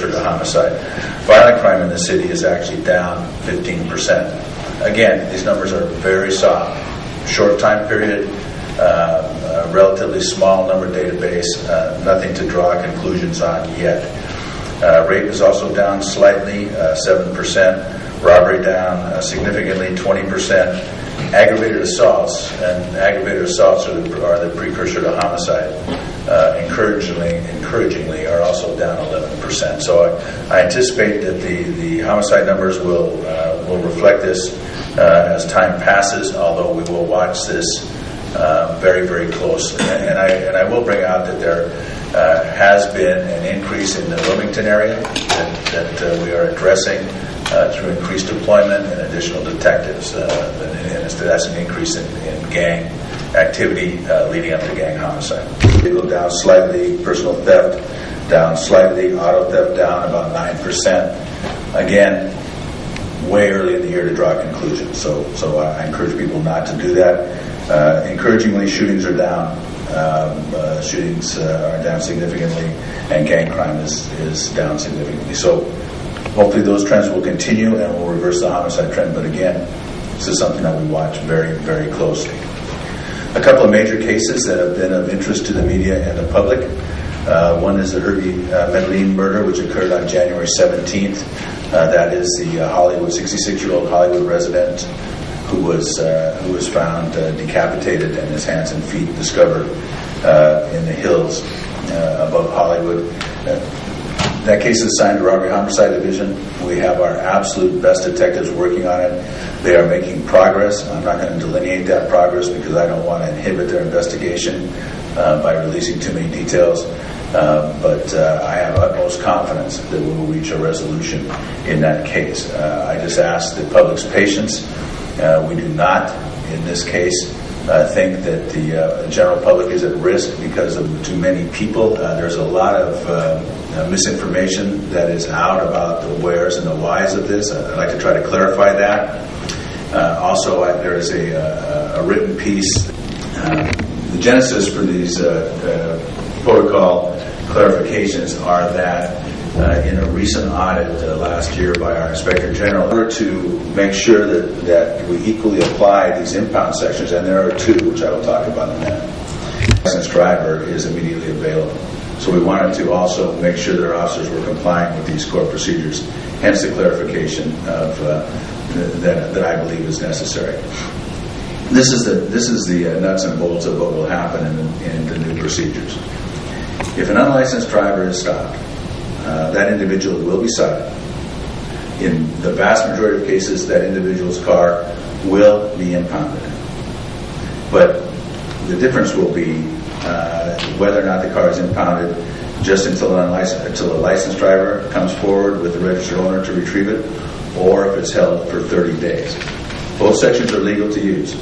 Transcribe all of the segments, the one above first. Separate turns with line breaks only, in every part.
precursor to homicide. Violent crime in the city is actually down 15%. Again, these numbers are very soft. Short time period, relatively small number database, nothing to draw conclusions on yet. Rape is also down slightly, 7%. Robbery down significantly, 20%. Aggravated assaults, and aggravated assaults are the precursor to homicide, encouragingly are also down 11%. So I anticipate that the homicide numbers will reflect this as time passes, although we will watch this very, very closely. And I will bring out that there has been an increase in the Wilmington area that we are addressing through increased deployment and additional detectives. And that's an increase in gang activity leading up to gang homicide. Vehicle down slightly, personal theft down slightly, auto theft down about 9%. Again, way early in the year to draw conclusions. So I encourage people not to do that. Encouragingly, shootings are down. Shootings are down significantly, and gang crime is down significantly. So hopefully those trends will continue and will reverse the homicide trend. But again, this is something that we watch very, very closely. A couple of major cases that have been of interest to the media and the public. One is the Herbie Medellin murder, which occurred on January 17th. That is the 66-year-old Hollywood resident who was found decapitated and his hands and feet discovered in the hills above Hollywood. That case is assigned to Robbery Homicide Division. We have our absolute best detectives working on it. They are making progress. I'm not going to delineate that progress because I don't want to inhibit their investigation by releasing too many details. But I have utmost confidence that we will reach a resolution in that case. I just ask the public's patience. We do not, in this case, think that the general public is at risk because of too many people. There's a lot of misinformation that is out about the wheres and the whys of this. I'd like to try to clarify that. Also, there is a written piece. The genesis for these protocol clarifications are that in a recent audit last year by our Inspector General, in order to make sure that we equally apply these impound sections, and there are two, which I will talk about in a minute, licensed driver is immediately available. So we wanted to also make sure that our officers were complying with these core procedures, hence the clarification of that I believe is necessary. This is the nuts and bolts of what will happen in the new procedures. If an unlicensed driver is stopped, that individual will be cited. In the vast majority of cases, that individual's car will be impounded. But the difference will be whether or not the car is impounded just until a licensed driver comes forward with the registered owner to retrieve it, or if it's held for 30 days. Both sections are legal to use.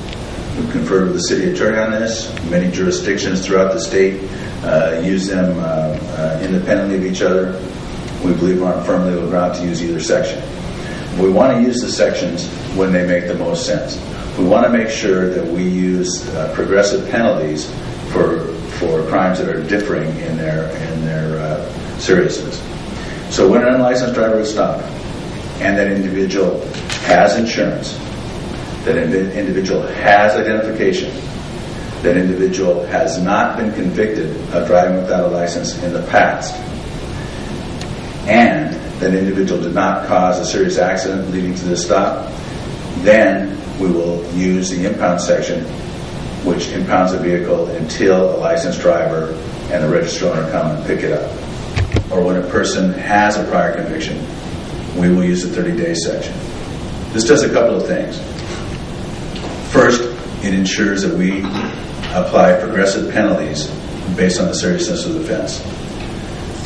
We've conferred with the city attorney on this. Many jurisdictions throughout the state use them independently of each other. We believe we're on firm legal ground to use either section. We want to use the sections when they make the most sense. We want to make sure that we use progressive penalties for crimes that are differing in their seriousness. So when an unlicensed driver is stopped and that individual has insurance, that individual has identification, that individual has not been convicted of driving without a license in the past, and that individual did not cause a serious accident leading to this stop, then we will use the impound section, which impounds a vehicle until a licensed driver and the registered owner come and pick it up. Or when a person has a prior conviction, we will use the 30-day section. This does a couple of things. First, it ensures that we apply progressive penalties based on the seriousness of the offense.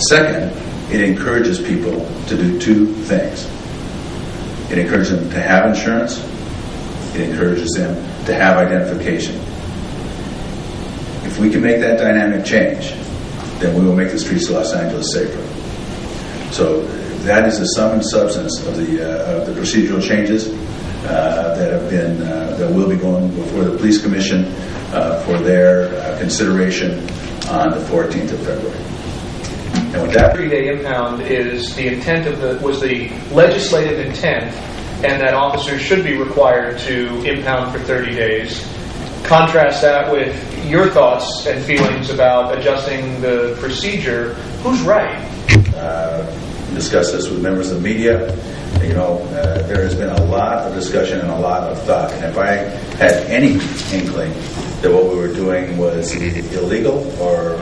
Second, it encourages people to do two things. It encourages them to have insurance. It encourages them to have identification. If we can make that dynamic change, then we will make the streets of Los Angeles safer. So that is the sum and substance of the procedural changes that will be going before the Police Commission for their consideration on the 14th of February. And with that,
30-day impound is the intent of was the legislative intent, and that officers should be required to impound for 30 days. Contrast that with your thoughts and feelings about adjusting the procedure. Who's right?
Discuss this with members of the media. You know, there has been a lot of discussion and a lot of thought. And if I had any inkling that what we were doing was illegal or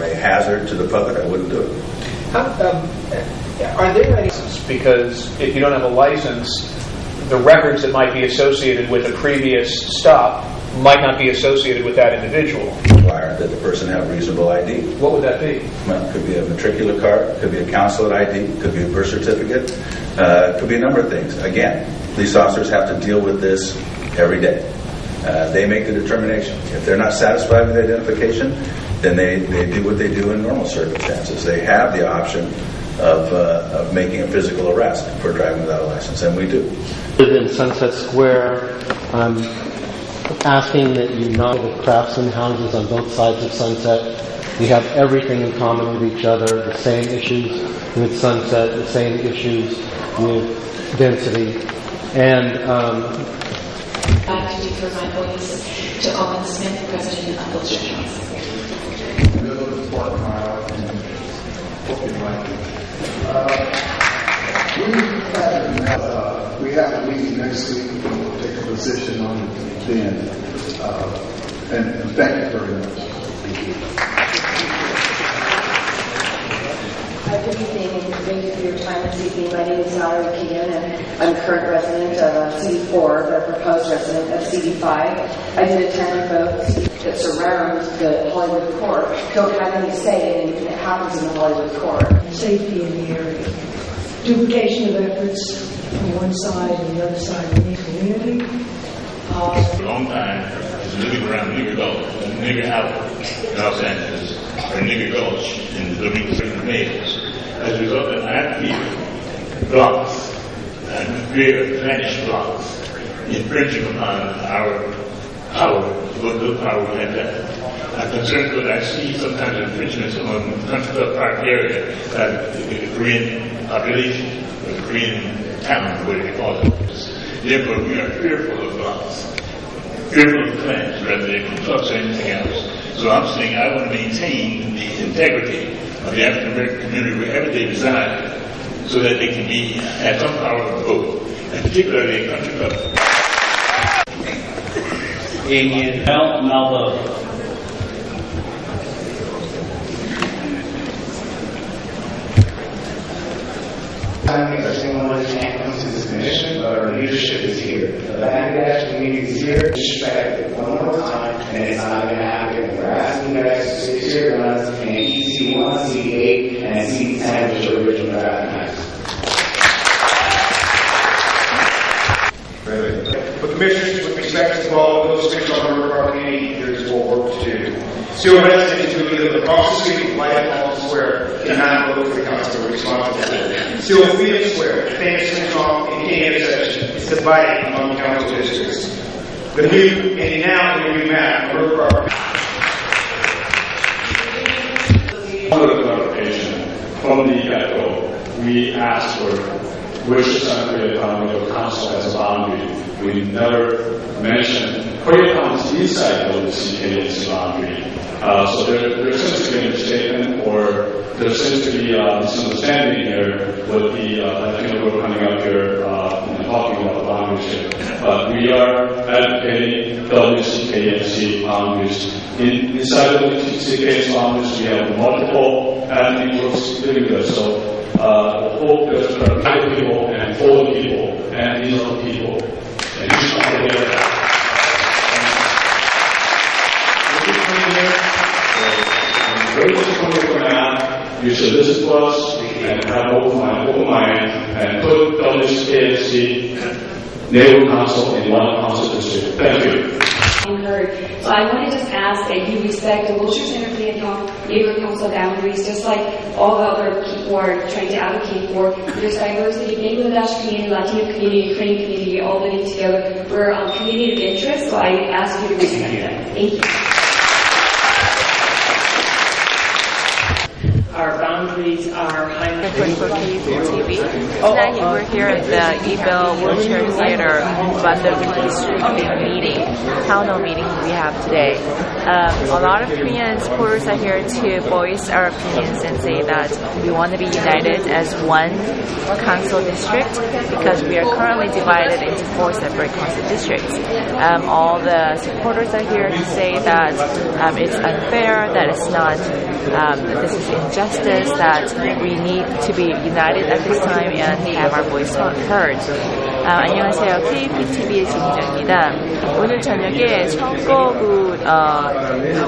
a hazard to the public, I wouldn't do it.
Are there any... Because if you don't have a license, the records that might be associated with a previous stop might not be associated with that individual.
Require that the person have reasonable ID.
What would that be?
Well, it could be a matricular card, could be a consulate ID, could be a birth certificate, could be a number of things. Again, police officers have to deal with this every day. They make the determination. If they're not satisfied with the identification, then they do what they do in normal circumstances. They have the option of making a physical arrest for driving without a license, and we do.
In Sunset Square, I'm asking that you not the craftsman houses on both sides of Sunset. We have everything in common with each other, the same issues with Sunset, the same issues with density. And
I'd like to defer my voice to Owen Smith, President of Wilshire Council.
We have a meeting next week. We'll take a position on it then. And thank you very much.
Good evening, and thank you for your time this evening. My name is Valerie Keegan, and I'm a current resident of CD4, but a proposed resident of CD5. I did attend votes that surround the Hollywood Court. Don't have any say in anything that happens in the Hollywood Court.
Safety in the area. Duplication of efforts on one side and the other side of the community.
For a long time, it's living around Nigger Gulch, Nigger Alley in Los Angeles, or Nigger Gulch in the Dominican Maze. As a result of that, blocks and create vanished blocks, infringing upon our power, what little power we have left. I'm concerned that I see sometimes infringements on Country Club Park area, the Korean population, or the Korean town, whatever they call it. Therefore, we are fearful of blocks, fearful of clans, rather than clubs or anything else. So I'm saying I want to maintain the integrity of the African American community wherever they reside, so that they can have some power of vote, and particularly in Country Club.
Amen. Malvo.
I think that someone can't come to this commission, but our leadership is here. The Bangladesh community is here. Disrespect it one more time, and it's not going to happen. We're asking you guys to stick to your guns and EC1, CD8, and CD10, which are original drafting acts.
But commissioners, with respect to all of those things on the River Park community, there's more work to do. Still residents who live across the street from White Hall Square cannot vote for the council responsible for it. Still Freedom Square, famous Central and King intersection, is divided among council districts. The new and now the new map on River Park.
Under the clarification from the get-go, we asked for which Korea Economic Council as a boundary. We never mentioned Korea Council inside of the CKA's boundary. So there seems to be a statement, or there seems to be a misunderstanding here with the Latino group coming up here and talking about the boundaries here. But we are advocating WCKNC boundaries. Inside of the CKA's boundaries, we have multiple ethnic groups living there. So the whole there's black people and old people and Indian people. And you should come together. You should listen to us and have open mind and put WCKNC neighborhood council in one council district. Thank you.
So I want to just ask that you respect the Wilshire Center neighborhood council boundaries, just like all the other people are trying to advocate for. There's diversity, Bangladesh community, Latino community, Ukrainian community, all living together. We're a community of interest, so I ask you to respect that. Thank you.
Our boundaries PMovie. Tonight we're here at the Ebel Wheelchair Theater about the redistricting meeting, town hall meeting we have today. A lot of Korean supporters are here to voice our opinions and say that we want to be united as one council district because we are currently divided into 4 separate council districts. All the supporters are here to say that it's unfair, that it's not, that this is injustice, that we need to be united at this time and have our voice heard. 안녕하세요. KPTV의 진희정입니다. 오늘 저녁에 청거구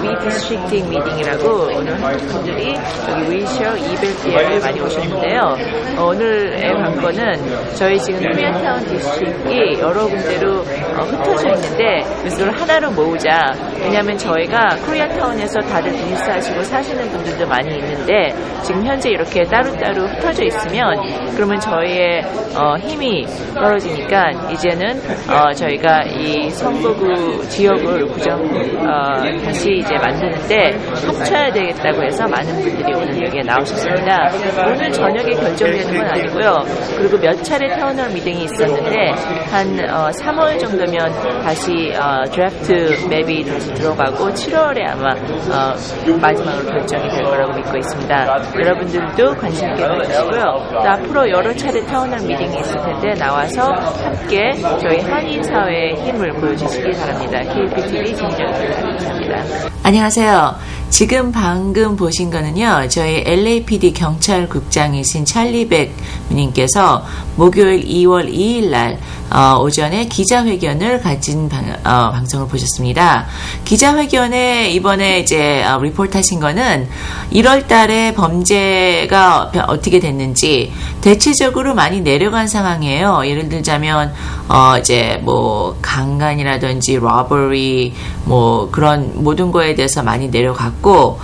리디스트릭팅 미팅이라고 오늘 분들이 여기 윌셔 이벨티에 많이 오셨는데요. 오늘의 관건은 저희 지금 코리아타운 디스트릭이 여러 군데로 흩어져 있는데 이걸 하나로 모으자. 왜냐하면 저희가 코리아타운에서 다들 비슷하시고 사시는 분들도 많이 있는데 지금 현재 이렇게 따로따로 흩어져 있으면 그러면 저희의 힘이 떨어지니까 이제는 저희가 이 선거구 지역을 다시 이제 만드는데 합쳐야 되겠다고 해서 많은 분들이 오늘 여기에 나오셨습니다. 오늘 저녁에 결정되는 건 아니고요. 그리고 몇 차례 타운홀 미팅이 있었는데 한 3월 정도면 다시 드래프트 맵이 다시 들어가고 7월에 아마 마지막으로 결정이 될 거라고 믿고 있습니다. 여러분들도 관심 있게 봐주시고요. 또 앞으로 여러 차례 타운홀 미팅이 있을 텐데 나와서 함께 저희 한인 사회의 힘을 보여주시기 바랍니다. KPTV 진정입니다. 감사합니다.
안녕하세요. 지금 방금 보신 거는요, 저희 LAPD 경찰국장이신 찰리백 님께서 목요일 2월 2일 날 오전에 기자회견을 가진 방송을 보셨습니다. 기자회견에 이번에 이제 리포트 하신 거는 1월 달에 범죄가 어떻게 됐는지 대체적으로 많이 내려간 상황이에요. 예를 들자면 이제 뭐 강간이라든지 robbery 뭐 그런 모든 거에 대해서 많이 내려갔고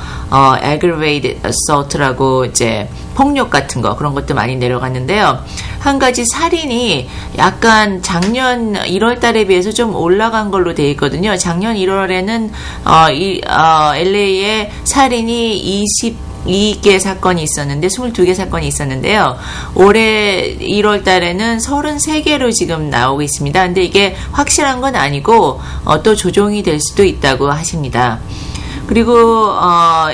aggravated assault라고 이제 폭력 같은 거 그런 것도 많이 내려갔는데요. 한 가지 살인이 약간 작년 1월 달에 비해서 좀 올라간 걸로 되어 있거든요. 작년 1월에는 LA에 살인이 22개 사건이 있었는데 22개 사건이 있었는데요. 올해 1월 달에는 33개로 지금 나오고 있습니다. 근데 이게 확실한 건 아니고 또 조정이 될 수도 있다고 하십니다. 그리고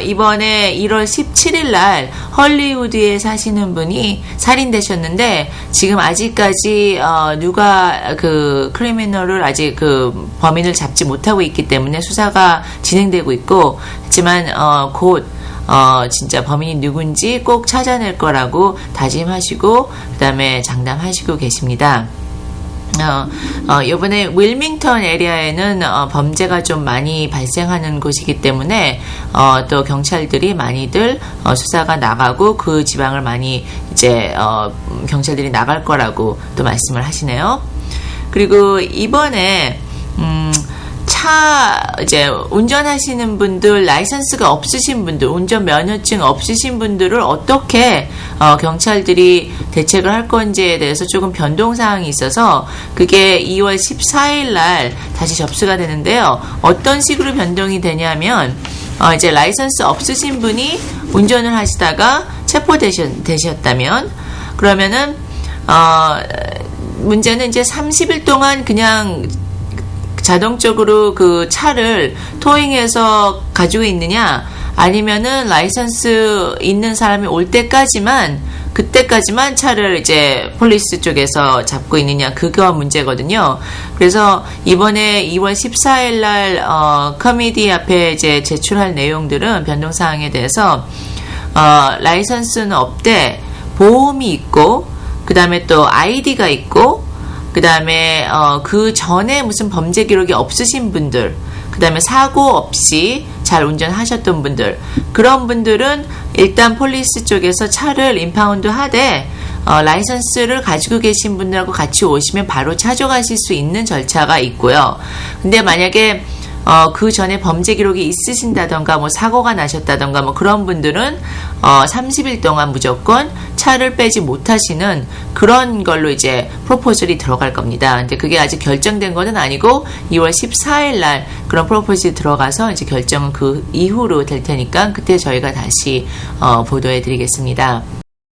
이번에 1월 17일 날 헐리우드에 사시는 분이 살인되셨는데 지금 아직까지 누가 그 크리미널을 아직 그 범인을 잡지 못하고 있기 때문에 수사가 진행되고 있고 하지만 곧 진짜 범인이 누군지 꼭 찾아낼 거라고 다짐하시고 그 다음에 장담하시고 계십니다. 이번에 윌밍턴 에리아에는 범죄가 좀 많이 발생하는 곳이기 때문에 또 경찰들이 많이들 수사가 나가고 그 지방을 많이 이제 경찰들이 나갈 거라고 또 말씀을 하시네요. 그리고 이번에 이제 운전하시는 분들, 라이선스가 없으신 분들, 운전 면허증 없으신 분들을 어떻게 경찰들이 대책을 할 건지에 대해서 조금 변동사항이 있어서 그게 2월 14일 날 다시 접수가 되는데요. 어떤 식으로 변동이 되냐면 이제 라이선스 없으신 분이 운전을 하시다가 체포되셨다면 그러면은 문제는 이제 30일 동안 그냥 자동적으로 그 차를 토잉해서 가지고 있느냐 아니면은 라이선스 있는 사람이 올 때까지만 그때까지만 차를 이제 폴리스 쪽에서 잡고 있느냐 그거 문제거든요. 그래서 이번에 2월 14일 날 커미디 앞에 이제 제출할 내용들은 변동사항에 대해서 라이선스는 없대 보험이 있고 그 다음에 또 아이디가 있고 그 다음에 그 전에 무슨 범죄 기록이 없으신 분들 그 다음에 사고 없이 잘 운전하셨던 분들 그런 분들은 일단 폴리스 쪽에서 차를 임파운드 하되 라이선스를 가지고 계신 분들하고 같이 오시면 바로 찾아가실 수 있는 절차가 있고요. 근데 만약에 그 전에 범죄 기록이 있으신다던가 뭐 사고가 나셨다던가 뭐 그런 분들은 30일 동안 무조건 차를 빼지 못하시는 그런 걸로 이제 프로포즐이 들어갈 겁니다. 근데 그게 아직 결정된 거는 아니고 2월 14일 날 그런 프로포즐이 들어가서 이제 결정은 그 이후로 될 테니까 그때 저희가 다시 보도해 드리겠습니다.